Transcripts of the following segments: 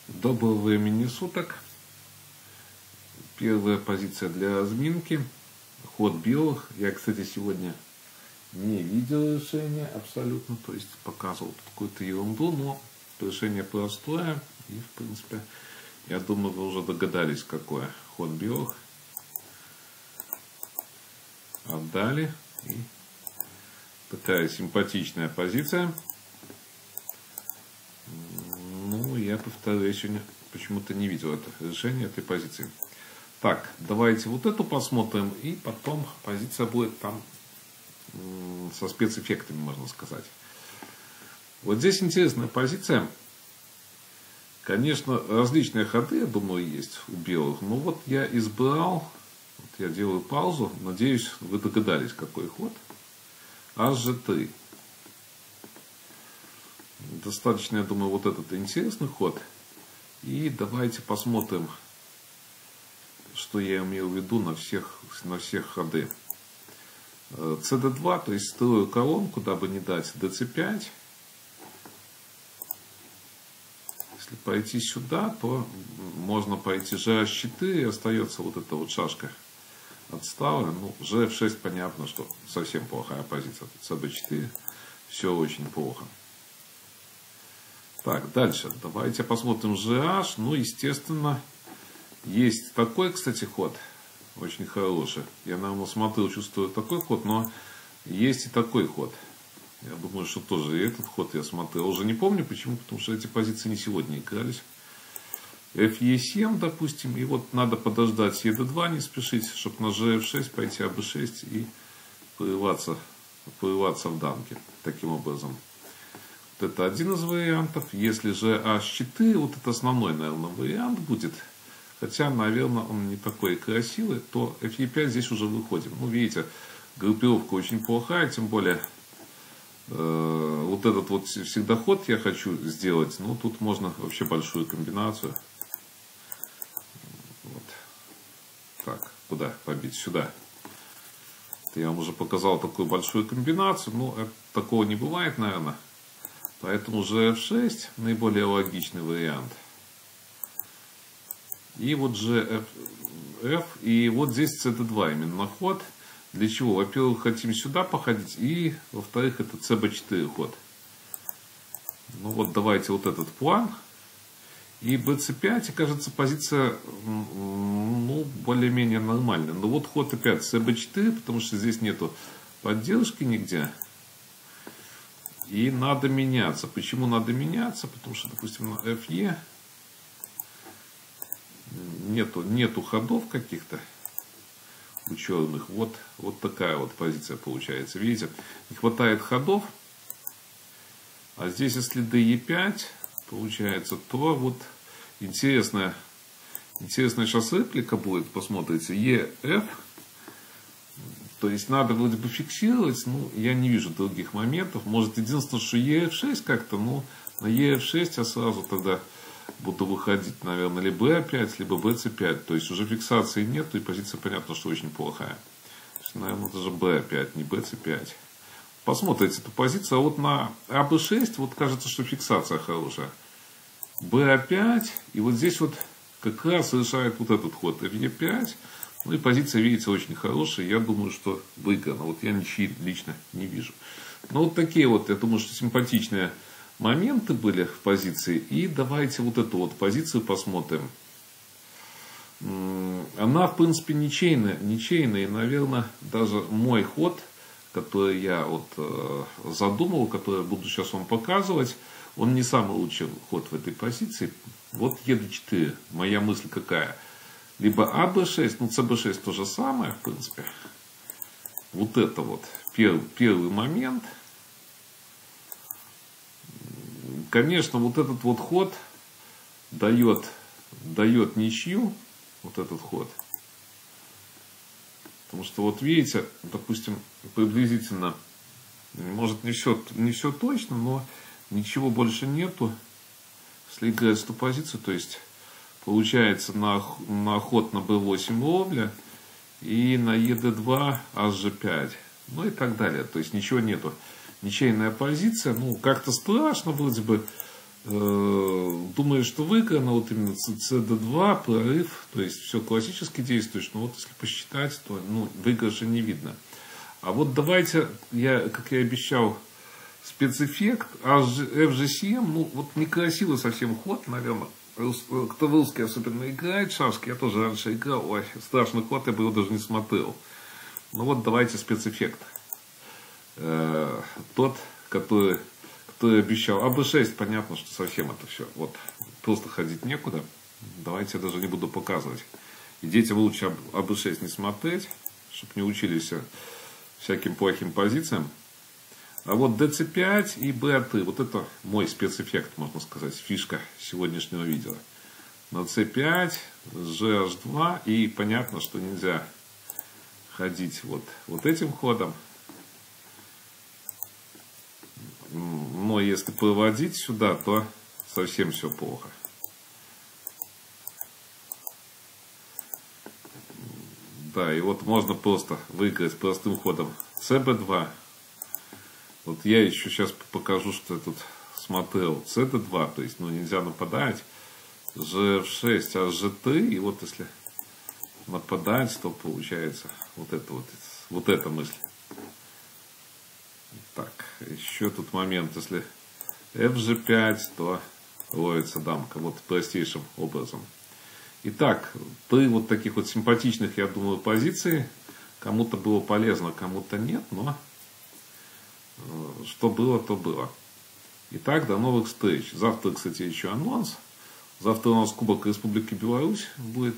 Доброго времени суток. Первая позиция для разминки. Ход белых. Я, кстати, сегодня не видел решения абсолютно. То есть показывал какую-то ерунду, но решение простое. И, в принципе, я думаю, вы уже догадались, какое. Ход белых. Отдали. И такая симпатичная позиция. Я повторяю, сегодня почему-то не видел это решение этой позиции. Так, давайте вот эту посмотрим, и потом позиция будет там со спецэффектами, можно сказать. Вот здесь интересная позиция. Конечно, различные ходы, я думаю, есть у белых. Но вот я избрал, вот я делаю паузу, надеюсь, вы догадались, какой ход. HG3. Достаточно, я думаю, вот этот интересный ход. И давайте посмотрим, что я имел в виду на всех ходы. CD2, то есть строю колонку, дабы не дать DC5. Если пойти сюда, то можно пойти GH4, и остается вот эта вот шашка отстала. Ну, GF6, понятно, что совсем плохая позиция. CB4, все очень плохо. Так, дальше. Давайте посмотрим GH. Ну, естественно, есть такой, кстати, ход. Очень хороший. Я, наверное, смотрел, чувствую такой ход, но есть и такой ход. Я думаю, что тоже и этот ход я смотрел. Уже не помню почему, потому что эти позиции не сегодня игрались. FE7, допустим. И вот надо подождать ED2, не спешить, чтобы на GF6 пойти AB6 и порываться в дамке. Таким образом. Это один из вариантов. Если же H4, вот это основной, наверное, вариант будет. Хотя, наверное, он не такой красивый, то FE5 здесь уже выходим. Ну, видите, группировка очень плохая, тем более вот этот вот всегда ход я хочу сделать. Ну, тут можно вообще большую комбинацию. Вот. Так, куда побить? Сюда. Я вам уже показал такую большую комбинацию. Но такого не бывает, наверное. Поэтому GF6 наиболее логичный вариант. И вот GF, и вот здесь CD2 именно ход. Для чего? Во-первых, хотим сюда походить, и во-вторых, это CB4 ход. Ну вот давайте вот этот план. И BC5, и кажется, позиция ну, более-менее нормальная. Но вот ход опять CB4, потому что здесь нету поддержки нигде. И надо меняться. Почему надо меняться? Потому что, допустим, на FE нету ходов каких-то у черных. Вот такая вот позиция получается. Видите, не хватает ходов. А здесь, если DE5 получается, то вот интересная сейчас реплика будет. Посмотрите. EF. То есть надо вроде бы фиксировать, но я не вижу других моментов. Может, единственное, что EF6 как-то, но на EF6 я сразу тогда буду выходить, наверное, либо B5, либо BC5. То есть уже фиксации нет, и позиция, понятно, что очень плохая. То есть, наверное, даже B5, не BC5. Посмотрите эту позицию. А вот на AB6, вот кажется, что фиксация хорошая. B5, и вот здесь вот как раз решает вот этот ход FE5. Ну и позиция, видите, очень хорошая. Я думаю, что выиграна. Вот я ничьи лично не вижу. Но вот такие вот, я думаю, что симпатичные моменты были в позиции. И давайте вот эту вот позицию посмотрим. Она, в принципе, ничейная. И, наверное, даже мой ход, который я вот задумал, который я буду сейчас вам показывать, он не самый лучший ход в этой позиции. Вот ED4. Моя мысль какая? Либо AB6, ну CB6 то же самое, в принципе. Вот это вот первый момент. Конечно, вот этот вот ход дает ничью. Вот этот ход. Потому что вот видите, допустим, приблизительно, может не все точно, но ничего больше нету. Если играть эту позицию, то есть получается на ход на B8 ловля и на ED2 HG5. Ну и так далее. То есть ничего нету. Ничейная позиция. Ну, как-то страшно вроде бы думаю, что выиграно вот именно cd2, прорыв, то есть все классически действуешь, но вот если посчитать, то выигрыша не видно. А вот давайте, как я обещал, спецэффект FG7, вот некрасивый совсем ход, наверное. Кто в русский особенно играет шашки, я тоже раньше играл, ой, страшный ход, я бы его даже не смотрел. Ну вот давайте спецэффект. Тот, который обещал. АБ6, понятно, что совсем это все. Вот, просто ходить некуда. Давайте я даже не буду показывать. И детям лучше АБ6 не смотреть, чтобы не учились всяким плохим позициям. А вот ДЦ5 и БА3, вот это мой спецэффект, можно сказать, фишка сегодняшнего видео. На С5, GH2, и понятно, что нельзя ходить вот этим ходом. Но если проводить сюда, то совсем все плохо. Да, и вот можно просто выиграть простым ходом ЦБ2. Вот я еще сейчас покажу, что я тут смотрел. ЦД2, то есть нельзя нападать. ЖФ6, а Ж3. И вот если нападать, то получается вот эта мысль. Так, еще тут момент, если FG5, то ловится дамка. Вот простейшим образом. Итак, при вот таких вот симпатичных, я думаю, позиций, кому-то было полезно, кому-то нет, но что было, то было. Итак, до новых встреч. Завтра, кстати, еще анонс. Завтра у нас Кубок Республики Беларусь будет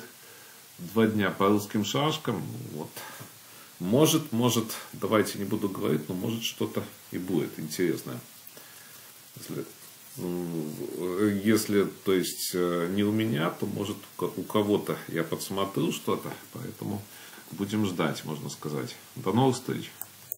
2 дня по русским шашкам. Вот. Может, давайте не буду говорить, но может что-то и будет интересное. Если, то есть, не у меня, то может у кого-то я подсмотрю что-то. Поэтому будем ждать, можно сказать. До новых встреч.